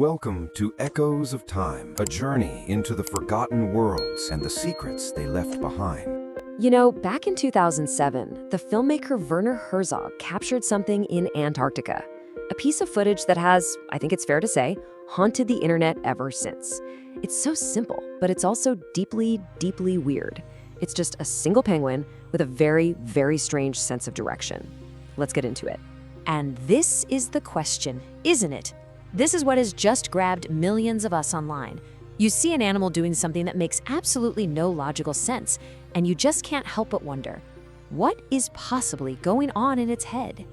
Welcome to Echoes of Time, a journey into the forgotten worlds and the secrets they left behind. Back in 2007, the filmmaker Werner Herzog captured something in Antarctica. A piece of footage that has, I think it's fair to say, haunted the internet ever since. It's so simple, but it's also deeply, deeply weird. It's just a single penguin with a very, very strange sense of direction. Let's get into it. And this is the question, isn't it? This is what has just grabbed millions of us online. You see an animal doing something that makes absolutely no logical sense, and you just can't help but wonder, what is possibly going on in its head?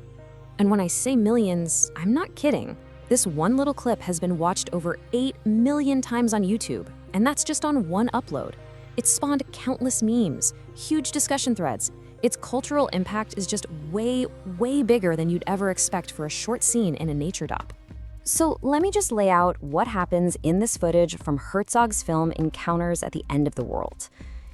And when I say millions, I'm not kidding. This one little clip has been watched over 8 million times on YouTube, and that's just on one upload. It's spawned countless memes, huge discussion threads. Its cultural impact is just way, way bigger than you'd ever expect for a short scene in a nature doc. So let me just lay out what happens in this footage from Herzog's film Encounters at the End of the World.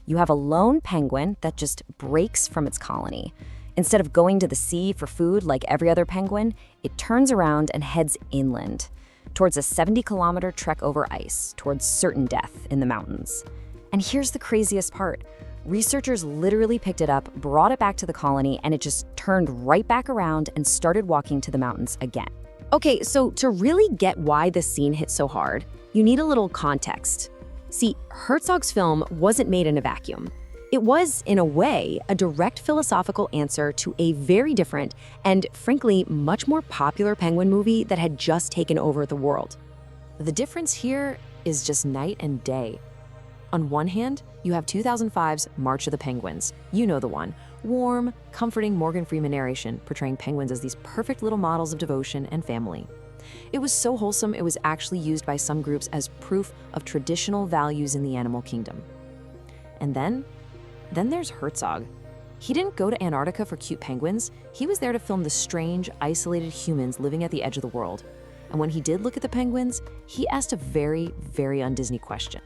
You have a lone penguin that just breaks from its colony. Instead of going to the sea for food like every other penguin, it turns around and heads inland, towards a 70-kilometer trek over ice, towards certain death in the mountains. And here's the craziest part. Researchers literally picked it up, brought it back to the colony, and it just turned right back around and started walking to the mountains again. Okay, so to really get why this scene hit so hard, you need a little context. See, Herzog's film wasn't made in a vacuum. It was, in a way, a direct philosophical answer to a very different and, frankly, much more popular penguin movie that had just taken over the world. The difference here is just night and day. On one hand, you have 2005's March of the Penguins. You know the one. Warm, comforting Morgan Freeman narration portraying penguins as these perfect little models of devotion and family. It was so wholesome, it was actually used by some groups as proof of traditional values in the animal kingdom. And then there's Herzog. He didn't go to Antarctica for cute penguins. He was there to film the strange, isolated humans living at the edge of the world. And when he did look at the penguins, he asked a very, very un-Disney question.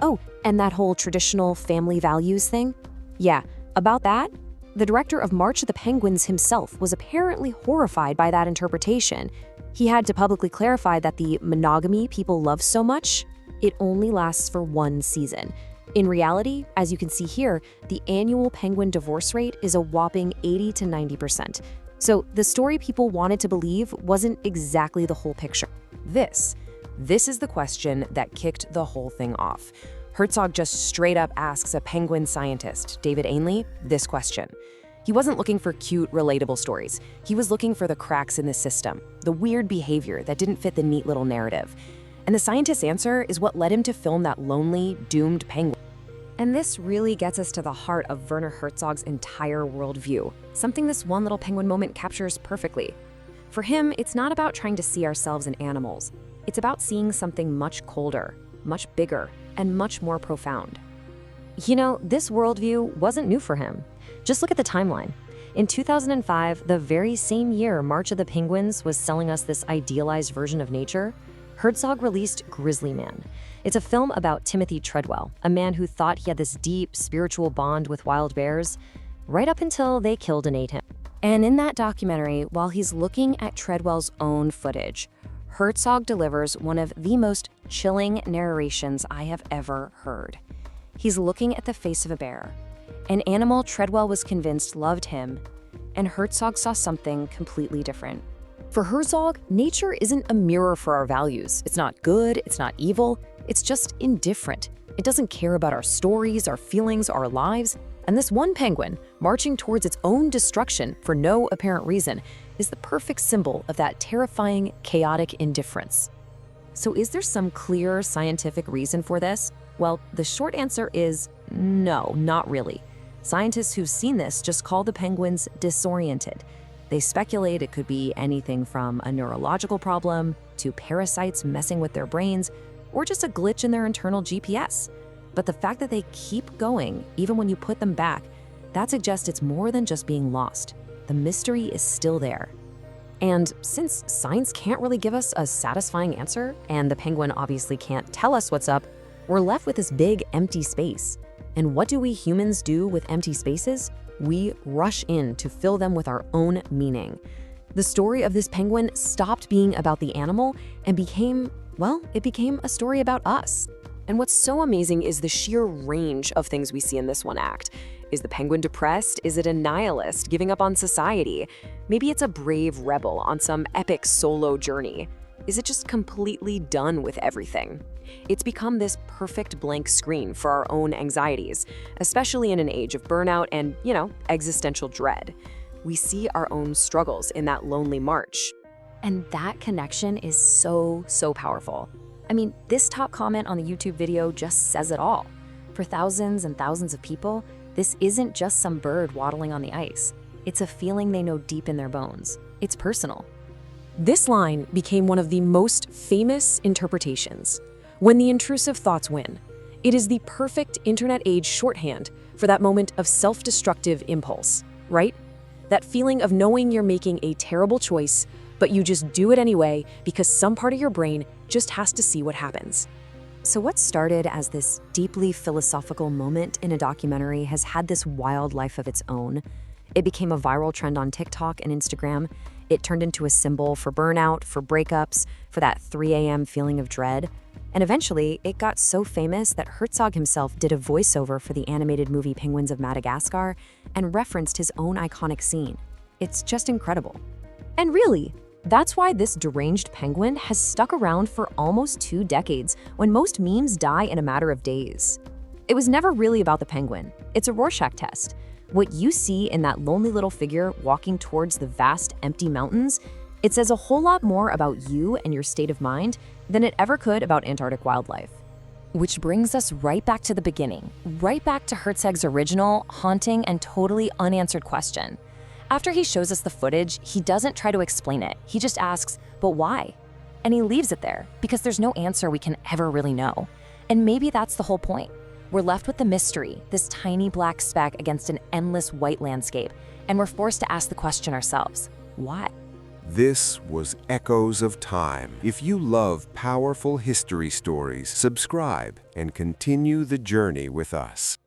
Oh, and that whole traditional family values thing? Yeah, about that, the director of March of the Penguins himself was apparently horrified by that interpretation. He had to publicly clarify that the monogamy people love so much, it only lasts for one season. In reality, as you can see here, the annual penguin divorce rate is a whopping 80 to 90%. So the story people wanted to believe wasn't exactly the whole picture. This is the question that kicked the whole thing off. Herzog just straight up asks a penguin scientist, David Ainley, this question. He wasn't looking for cute, relatable stories. He was looking for the cracks in the system, the weird behavior that didn't fit the neat little narrative. And the scientist's answer is what led him to film that lonely, doomed penguin. And this really gets us to the heart of Werner Herzog's entire worldview, something this one little penguin moment captures perfectly. For him, it's not about trying to see ourselves in animals. It's about seeing something much colder, much bigger, and much more profound. This worldview wasn't new for him. Just look at the timeline. In 2005, the very same year March of the Penguins was selling us this idealized version of nature, Herzog released Grizzly Man. It's a film about Timothy Treadwell, a man who thought he had this deep spiritual bond with wild bears, right up until they killed and ate him. And in that documentary, while he's looking at Treadwell's own footage, Herzog delivers one of the most chilling narrations I have ever heard. He's looking at the face of a bear, an animal Treadwell was convinced loved him, and Herzog saw something completely different. For Herzog, nature isn't a mirror for our values. It's not good, it's not evil, it's just indifferent. It doesn't care about our stories, our feelings, our lives. And this one penguin, marching towards its own destruction for no apparent reason, is the perfect symbol of that terrifying, chaotic indifference. So is there some clear scientific reason for this? Well, the short answer is no, not really. Scientists who've seen this just call the penguins disoriented. They speculate it could be anything from a neurological problem to parasites messing with their brains or just a glitch in their internal GPS. But the fact that they keep going, even when you put them back, that suggests it's more than just being lost. The mystery is still there. And since science can't really give us a satisfying answer, and the penguin obviously can't tell us what's up, we're left with this big empty space. And what do we humans do with empty spaces? We rush in to fill them with our own meaning. The story of this penguin stopped being about the animal and became well, it became a story about us. And what's so amazing is the sheer range of things we see in this one act. Is the penguin depressed? Is it a nihilist giving up on society? Maybe it's a brave rebel on some epic solo journey. Is it just completely done with everything? It's become this perfect blank screen for our own anxieties, especially in an age of burnout and, existential dread. We see our own struggles in that lonely march. And that connection is so, so powerful. I mean, this top comment on the YouTube video just says it all. For thousands and thousands of people, this isn't just some bird waddling on the ice. It's a feeling they know deep in their bones. It's personal. This line became one of the most famous interpretations. When the intrusive thoughts win. It is the perfect internet age shorthand for that moment of self-destructive impulse, right? That feeling of knowing you're making a terrible choice, but you just do it anyway because some part of your brain just has to see what happens. So what started as this deeply philosophical moment in a documentary has had this wild life of its own. It became a viral trend on TikTok and Instagram. It turned into a symbol for burnout, for breakups, for that 3 a.m. feeling of dread. And eventually, it got so famous that Herzog himself did a voiceover for the animated movie Penguins of Madagascar and referenced his own iconic scene. It's just incredible. And really, that's why this deranged penguin has stuck around for almost 2 decades when most memes die in a matter of days. It was never really about the penguin. It's a Rorschach test. What you see in that lonely little figure walking towards the vast, empty mountains, it says a whole lot more about you and your state of mind than it ever could about Antarctic wildlife. Which brings us right back to the beginning, right back to Herzog's original, haunting, and totally unanswered question. After he shows us the footage, he doesn't try to explain it. He just asks, but why? And he leaves it there because there's no answer we can ever really know. And maybe that's the whole point. We're left with the mystery, this tiny black speck against an endless white landscape, and we're forced to ask the question ourselves, why? This was Echoes of Time. If you love powerful history stories, subscribe and continue the journey with us.